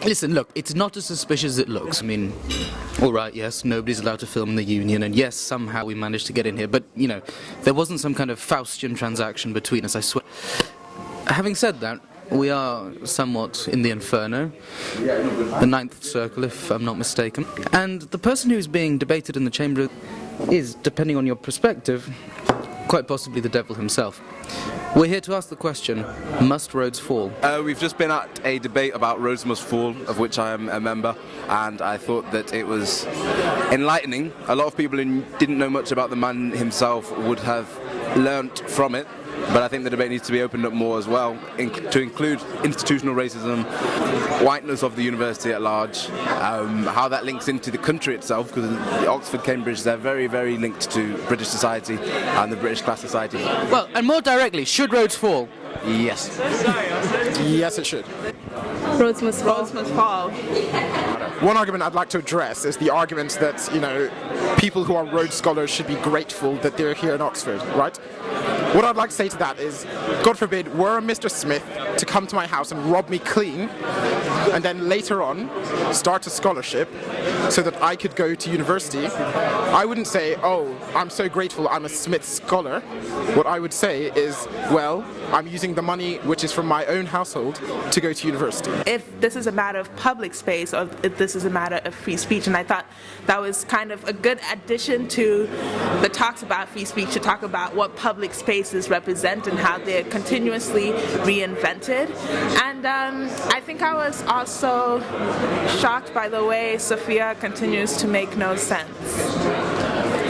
Listen, look, it's not as suspicious as it looks. I mean, all right, yes, nobody's allowed to film in the Union, and yes, somehow we managed to get in here, but, you know, there wasn't some kind of Faustian transaction between us, I swear. Having said that, we are somewhat in the Inferno, the ninth circle, if I'm not mistaken, and the person who's being debated in the chamber is, depending on your perspective, quite possibly the devil himself. We're here to ask the question, must Rhodes fall? We've just been at a debate about Rhodes Must Fall, of which I am a member, and I thought that it was enlightening. A lot of people who didn't know much about the man himself would have learnt from it, but I think the debate needs to be opened up more as well, to include institutional racism, whiteness of the university at large, how that links into the country itself, because Oxford, Cambridge, they're very, very linked to British society and the British class society. Well, and more directly, should Rhodes fall? Yes. Yes, it should. Rhodes must fall. Rhodes must fall. One argument I'd like to address is the argument that, you know, people who are Rhodes scholars should be grateful that they're here in Oxford, right? What I'd like to say to that is, God forbid, were Mr. Smith to come to my house and rob me clean, and then later on start a scholarship so that I could go to university, I wouldn't say, oh, I'm so grateful I'm a Smith scholar. What I would say is, well, I'm using the money which is from my own household to go to university. If this is a matter of public space or if this is a matter of free speech, and I thought that was kind of a good addition to the talks about free speech, to talk about what public spaces represent and how they're continuously reinvented. And I think I was also shocked by the way Sophia continues to make no sense.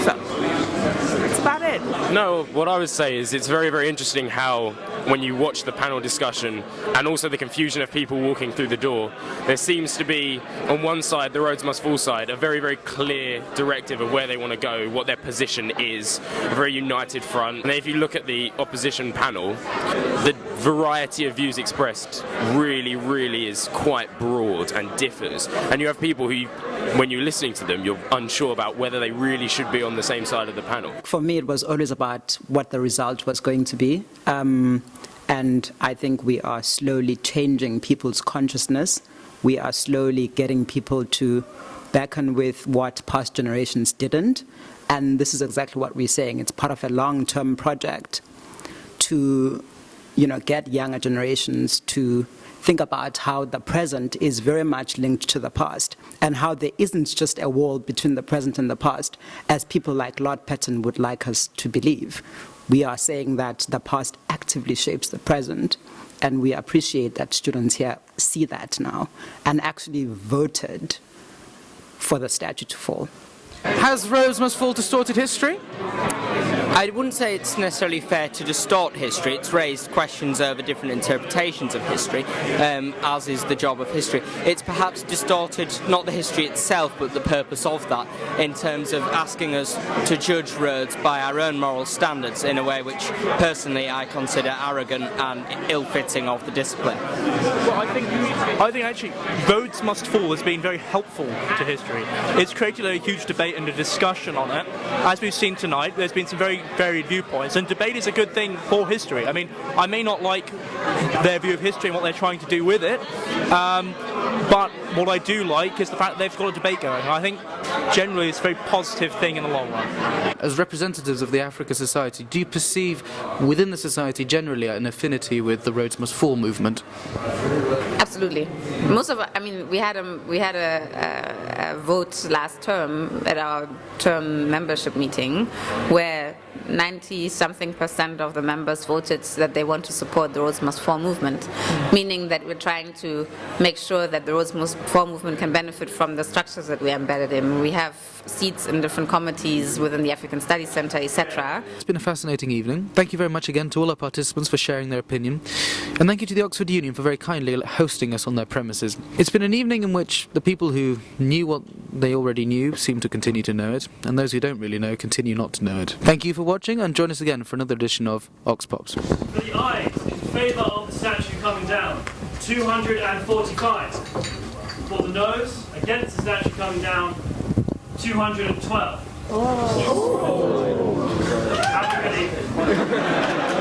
So that's about it. No, what I would say is it's very, very interesting how when you watch the panel discussion and also the confusion of people walking through the door, there seems to be, on one side, the Rhodes Must Fall side, a very, very clear directive of where they want to go, what their position is, a very united front. And if you look at the opposition panel, the variety of views expressed really, really is quite broad and differs. And you have people who, when you're listening to them, you're unsure about whether they really should be on the same side of the panel. For me, it was always about what the result was going to be. And I think we are slowly changing people's consciousness. We are slowly getting people to beckon with what past generations didn't. And this is exactly what we're saying. It's part of a long-term project to, you know, get younger generations to think about how the present is very much linked to the past and how there isn't just a wall between the present and the past, as people like Lord Patton would like us to believe. We are saying that the past actively shapes the present, and we appreciate that students here see that now and actually voted for the statue to fall. Has Rhodes Must Fall distorted history? I wouldn't say it's necessarily fair to distort history. It's raised questions over different interpretations of history, as is the job of history. It's perhaps distorted not the history itself, but the purpose of that, in terms of asking us to judge Rhodes by our own moral standards in a way which, personally, I consider arrogant and ill-fitting of the discipline. Well, I think actually Rhodes Must Fall has been very helpful to history. It's created a huge debate and a discussion on it. As we've seen tonight, there's been some very varied viewpoints, and debate is a good thing for history. I mean, I may not like their view of history and what they're trying to do with it, but what I do like is the fact that they've got a debate going. I think generally it's a very positive thing in the long run. As representatives of the Africa Society, do you perceive within the society generally an affinity with the Rhodes Must Fall movement? Absolutely. Most of, I mean, we had a vote last term at our term membership meeting where 90-something% of the members voted that they want to support the Rhodes Must Fall movement, meaning that we're trying to make sure that the Rhodes Must Fall movement can benefit from the structures that we are embedded in. We have seats in different committees within the African Studies Centre, etc. It's been a fascinating evening. Thank you very much again to all our participants for sharing their opinion, and thank you to the Oxford Union for very kindly hosting us on their premises. It's been an evening in which the people who knew what they already knew seem to continue to know it, and those who don't really know continue not to know it. Thank you for watching, and join us again for another edition of OxPops. For the ayes in favour of the statue coming down, 245. For the noes, against the statue coming down, 212. Oh. Have a good evening.